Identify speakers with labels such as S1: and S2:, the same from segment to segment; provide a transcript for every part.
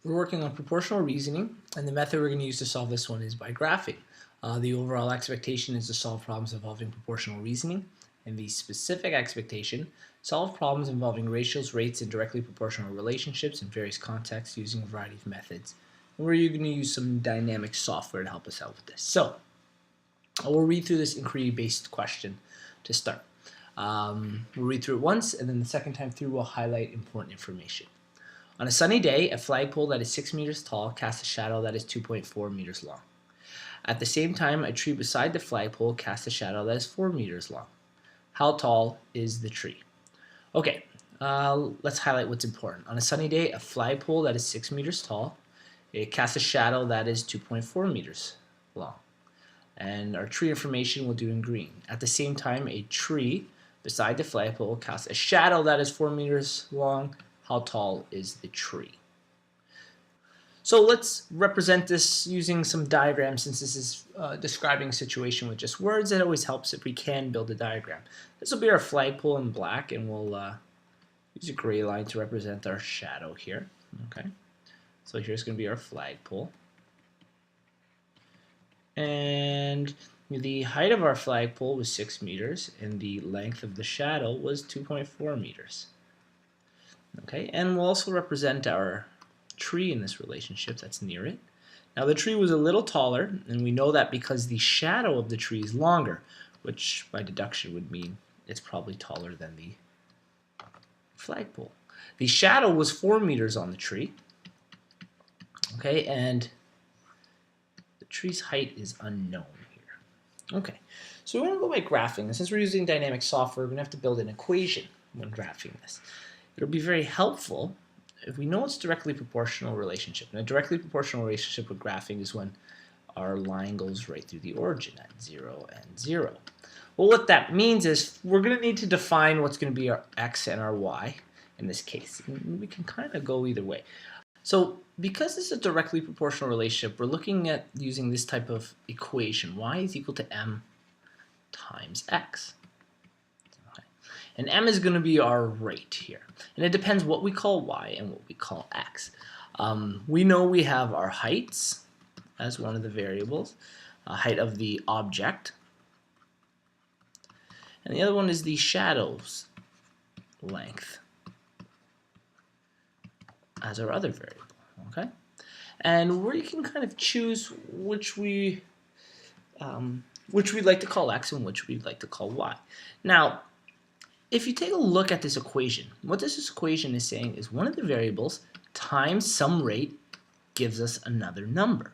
S1: We're working on proportional reasoning, and the method we're going to use to solve this one is by graphing. The overall expectation is to solve problems involving proportional reasoning, and the specific expectation, solve problems involving ratios, rates, and directly proportional relationships in various contexts using a variety of methods. And we're going to use some dynamic software to help us out with this. So, we'll read through this inquiry-based question to start. We'll read through it once, and then the second time through we'll highlight important information. On a sunny day, a flagpole that is 6 meters tall casts a shadow that is 2.4 meters long. At the same time, a tree beside the flagpole casts a shadow that is 4 meters long. How tall is the tree? Okay, let's highlight what's important. On a sunny day, a flagpole that is 6 meters tall, it casts a shadow that is 2.4 meters long. And our tree information we'll do in green. At the same time, a tree beside the flagpole casts a shadow that is 4 meters long. How tall is the tree? So let's represent this using some diagrams. Since this is describing a situation with just words, it always helps if we can build a diagram. This will be our flagpole in black, and we'll use a gray line to represent our shadow here. Okay, so here's going to be our flagpole. And the height of our flagpole was 6 meters, and the length of the shadow was 2.4 meters. Okay, and we'll also represent our tree in this relationship that's near it. Now the tree was a little taller, and we know that because the shadow of the tree is longer, which by deduction would mean it's probably taller than the flagpole. The shadow was 4 meters on the tree. Okay, and the tree's height is unknown here. Okay, so we want to go by graphing. And since we're using dynamic software, we're going to have to build an equation when graphing this. It'll be very helpful if we know it's directly proportional relationship. And a directly proportional relationship with graphing is when our line goes right through the origin at 0 and 0. Well, what that means is we're going to need to define what's going to be our x and our y in this case. And we can kind of go either way. So because this is a directly proportional relationship, we're looking at using this type of equation. Y is equal to m times x. And m is going to be our rate here. And it depends what we call y and what we call x. We know we have our heights as one of the variables, height of the object. And the other one is the shadow's length as our other variable. Okay? And we can kind of choose which we'd like to call x and which we'd like to call y. Now, if you take a look at this equation, what this equation is saying is one of the variables times some rate gives us another number,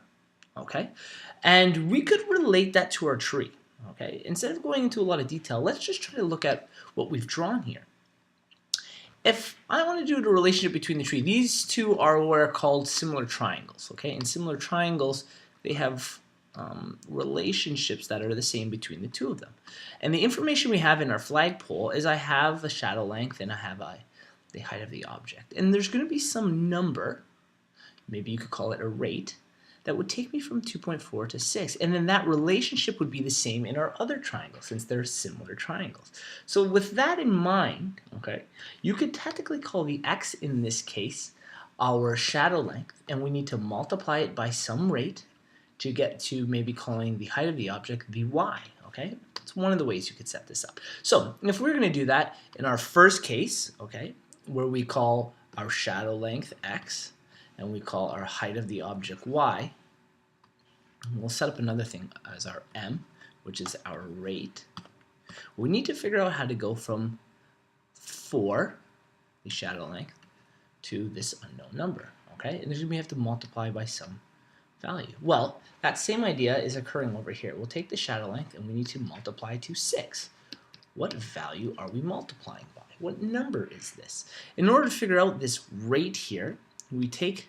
S1: okay? And we could relate that to our tree, okay? Instead of going into a lot of detail, let's just try to look at what we've drawn here. If I want to do the relationship between the tree, these two are what are called similar triangles, okay? And similar triangles, they have relationships that are the same between the two of them. And the information we have in our flagpole is I have the shadow length and I have the height of the object. And there's going to be some number, maybe you could call it a rate, that would take me from 2.4 to 6. And then that relationship would be the same in our other triangles since they're similar triangles. So with that in mind, okay, you could technically call the x in this case our shadow length, and we need to multiply it by some rate to get to maybe calling the height of the object the y, okay? It's one of the ways you could set this up. So if we're going to do that in our first case, okay, where we call our shadow length x and we call our height of the object y, we'll set up another thing as our m, which is our rate. We need to figure out how to go from 4, the shadow length, to this unknown number, okay? And we have to multiply by some value. Well, that same idea is occurring over here. We'll take the shadow length and we need to multiply to 6. What value are we multiplying by? What number is this? In order to figure out this rate here, we take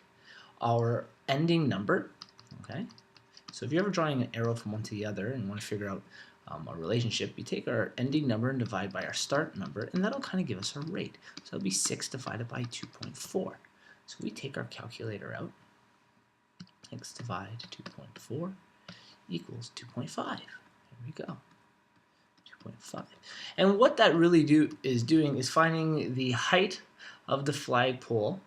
S1: our ending number, okay? So if you're ever drawing an arrow from one to the other and want to figure out a relationship, you take our ending number and divide by our start number, and that'll kind of give us our rate. So it'll be 6 divided by 2.4. So we take our calculator out. 6 divided 2.4 equals 2.5. There we go. 2.5. And what that really is doing is finding the height of the flagpole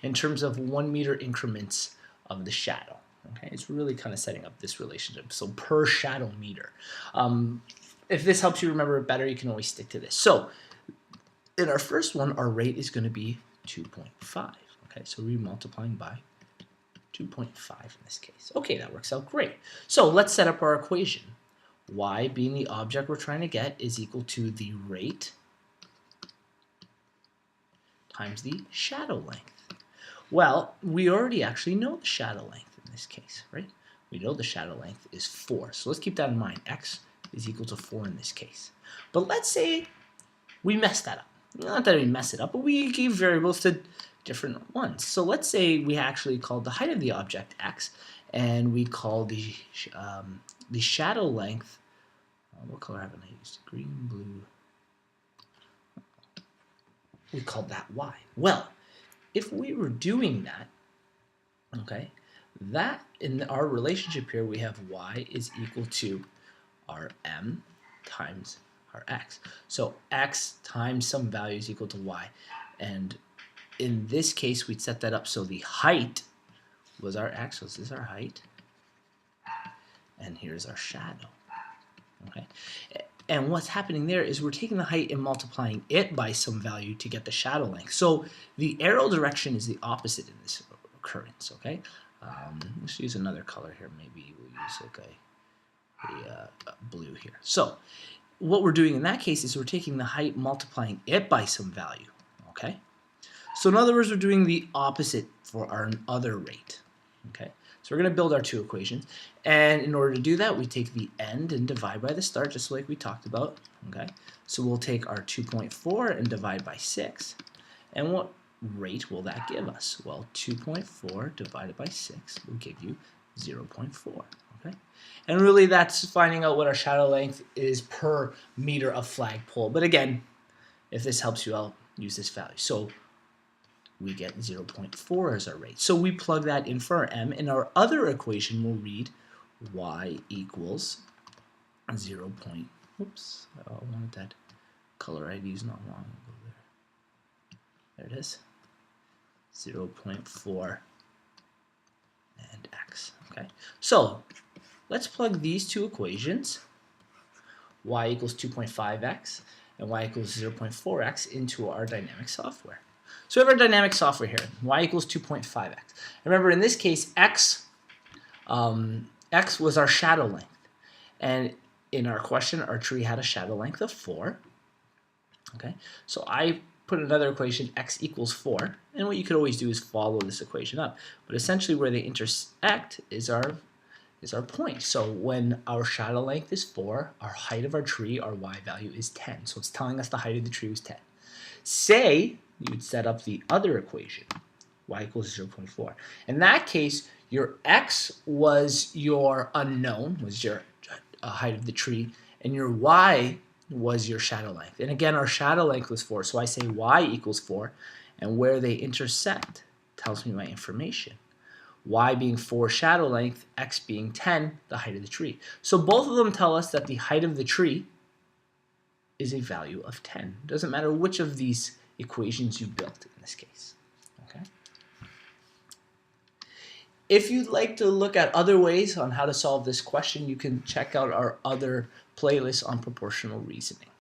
S1: in terms of 1 meter increments of the shadow. Okay, it's really kind of setting up this relationship. So per shadow meter. If this helps you remember it better, you can always stick to this. So in our first one, our rate is going to be 2.5. Okay, so we're multiplying by 2.5 in this case. Okay, that works out great. So let's set up our equation. Y, being the object we're trying to get, is equal to the rate times the shadow length. Well, we already actually know the shadow length in this case, right? We know the shadow length is 4. So let's keep that in mind. X is equal to 4 in this case. But let's say we messed that up. Not that we messed it up, but we gave variables to different ones. So let's say we actually called the height of the object X, and we call the shadow length, what color haven't I used? Green, blue. We called that Y. Well, if we were doing that, okay, that in our relationship here, we have Y is equal to our M times our X. So X times some value is equal to Y. And in this case, we'd set that up so the height was our X. So this is our height. And here's our shadow. Okay. And what's happening there is we're taking the height and multiplying it by some value to get the shadow length. So the arrow direction is the opposite in this occurrence, okay? Let's use another color here. Maybe we'll use like a blue here. So what we're doing in that case is we're taking the height, multiplying it by some value, okay? So in other words, we're doing the opposite for our other rate, okay? So we're going to build our two equations, and in order to do that, we take the end and divide by the start, just like we talked about, okay? So we'll take our 2.4 and divide by 6, and what rate will that give us? Well, 2.4 divided by 6 will give you 0.4, okay? And really, that's finding out what our shadow length is per meter of flagpole. But again, if this helps you out, use this value. So we get 0.4 as our rate. So we plug that in for our M, and our other equation will read Y equals 0. Oops, I wanted that color I'd used not long ago there. There it is. 0.4 and X. Okay, so let's plug these two equations, Y equals 2.5X and Y equals 0.4X, into our dynamic software. So we have our dynamic software here, Y equals 2.5X. Remember, in this case, X was our shadow length. And in our question, our tree had a shadow length of 4. Okay, so I put another equation, X equals 4. And what you could always do is follow this equation up. But essentially where they intersect is our point. So when our shadow length is 4, our height of our tree, our Y value, is 10. So it's telling us the height of the tree was 10. Say you would set up the other equation, Y equals 0.4. In that case, your X was your unknown, was your height of the tree, and your Y was your shadow length. And again, our shadow length was 4, so I say Y equals 4, and where they intersect tells me my information. Y being 4 shadow length, X being 10, the height of the tree. So both of them tell us that the height of the tree is a value of 10. It doesn't matter which of these equations you built in this case. Okay. If you'd like to look at other ways on how to solve this question, you can check out our other playlist on proportional reasoning.